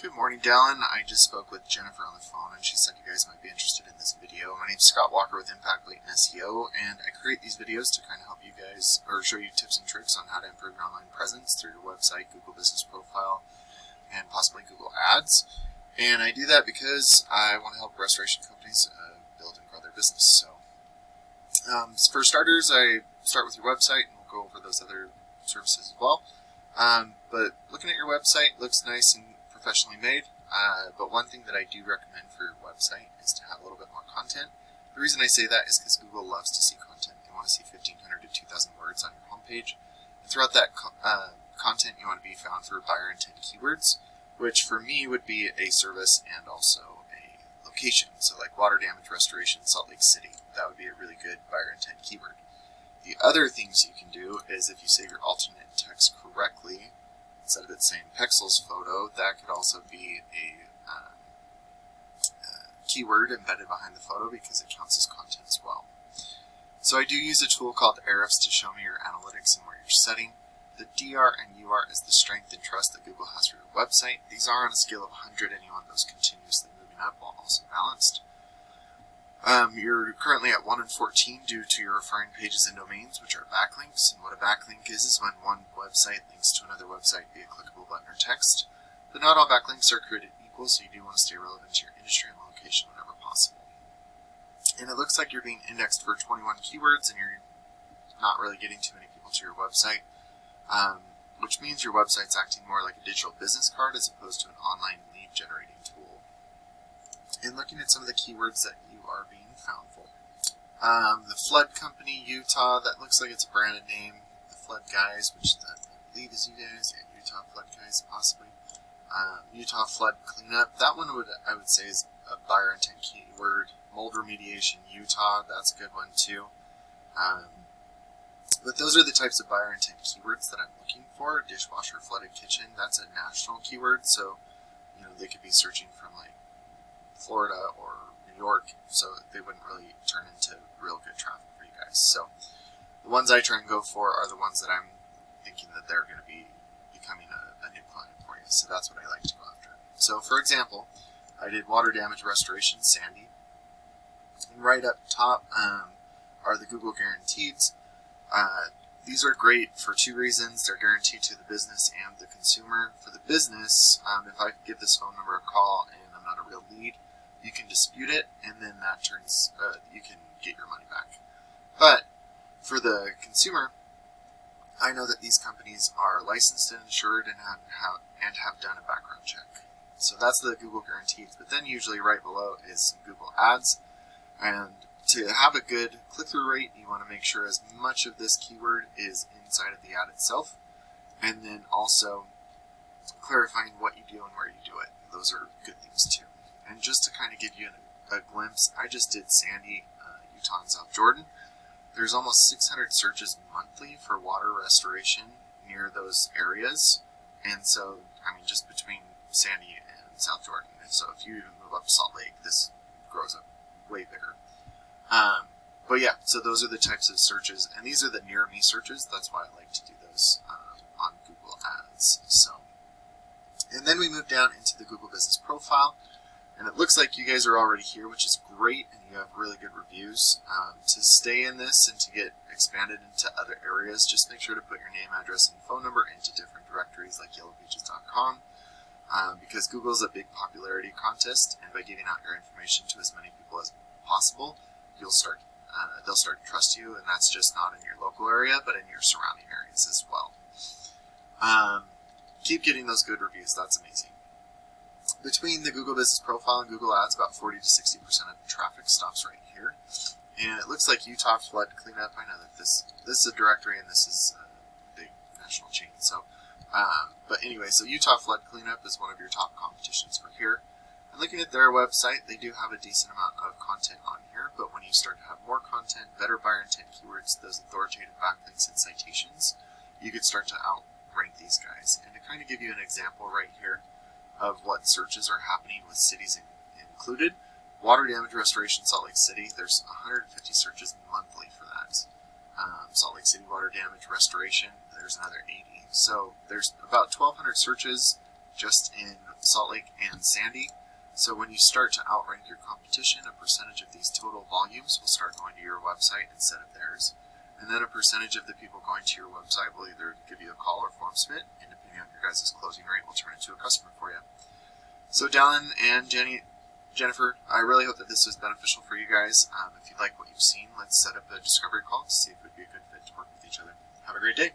Good morning, Dallin. I just spoke with Jennifer on the phone, and she said you guys might be interested in this video. My name's Scott Walker with Impact Latent SEO, and I create these videos to kind of help you guys, or show you tips and tricks on how to improve your online presence through your website, Google Business Profile, and possibly Google Ads. And I do that because I want to help restoration companies build and grow their business. So, for starters, I start with your website, and we'll go over those other services as well. But looking at your website, looks nice and professionally made, but one thing that I do recommend for your website is to have a little bit more content. The reason I say that is because Google loves to see content. They want to see 1,500 to 2,000 words on your homepage. And throughout that content, you want to be found for buyer intent keywords, which for me would be a service and also a location. So like water damage restoration, Salt Lake City, that would be a really good buyer intent keyword. The other things you can do is if you save your alternate text correctly, instead of it saying Pexels photo, that could also be a keyword embedded behind the photo because it counts as content as well. So I do use a tool called Ahrefs to show me your analytics and where you're setting. The DR and UR is the strength and trust that Google has for your website. These are on a scale of 100 and you want those continuously moving up while also balanced. You're currently at 1 in 14 due to your referring pages and domains, which are backlinks. And what a backlink is when one website links to another website via clickable button or text. But not all backlinks are created equal, so you do want to stay relevant to your industry and location whenever possible. And it looks like you're being indexed for 21 keywords and you're not really getting too many people to your website, which means your website's acting more like a digital business card as opposed to an online lead generating tool. And looking at some of the keywords that you are being found for. The Flood Company, Utah, that looks like it's a branded name. The Flood Guys, which I believe is you guys, and Utah Flood Guys, possibly. Utah Flood Cleanup, that one I would say is a buyer intent keyword. Mold Remediation, Utah, that's a good one too. But those are the types of buyer intent keywords that I'm looking for. Dishwasher Flooded Kitchen, that's a national keyword, so they could be searching from like Florida or New York, so they wouldn't really turn into real good traffic for you guys. So the ones I try and go for are the ones that I'm thinking that they're going to be becoming a new client for you. So that's what I like to go after. So for example, I did water damage restoration, Sandy. And right up top are the Google Guaranteeds. These are great for two reasons. They're guaranteed to the business and the consumer. For the business, if I give this phone number a call and I'm not a real lead, you can dispute it, and then that turns, you can get your money back. But for the consumer, I know that these companies are licensed and insured and have done a background check. So that's the Google Guarantees. But then usually right below is some Google Ads. And to have a good click-through rate, you want to make sure as much of this keyword is inside of the ad itself. And then also clarifying what you do and where you do it. Those are good things too. And just to kind of give you a glimpse, I just did Sandy, Utah and South Jordan. There's almost 600 searches monthly for water restoration near those areas. And so, just between Sandy and South Jordan. So if you even move up to Salt Lake, this grows up way bigger. But yeah, so those are the types of searches. And these are the near me searches. That's why I like to do those on Google Ads. And then we move down into the Google Business Profile. And it looks like you guys are already here, which is great, and you have really good reviews. To stay in this and to get expanded into other areas, just make sure to put your name, address, and phone number into different directories like yellowpages.com, because Google is a big popularity contest, and by giving out your information to as many people as possible, they'll start to trust you, and that's just not in your local area, but in your surrounding areas as well. Keep getting those good reviews. That's amazing. Between the Google Business Profile and Google Ads, about 40 to 60% of the traffic stops right here. And it looks like Utah Flood Cleanup. I know that this is a directory and this is a big national chain. So, but anyway, so Utah Flood Cleanup is one of your top competitions for here. And looking at their website, they do have a decent amount of content on here. But when you start to have more content, better buyer intent keywords, those authoritative backlinks and citations, you could start to outrank these guys. And to kind of give you an example right here of what searches are happening with cities included. Water damage restoration, Salt Lake City, there's 150 searches monthly for that. Salt Lake City water damage restoration, there's another 80. So there's about 1,200 searches just in Salt Lake and Sandy. So when you start to outrank your competition, a percentage of these total volumes will start going to your website instead of theirs. And then a percentage of the people going to your website will either give you a call or form submit, and depending on your guys' closing rate, will turn into a customer for you. So Dallin and Jennifer, I really hope that this was beneficial for you guys. If you like what you've seen, let's set up a discovery call to see if it would be a good fit to work with each other. Have a great day.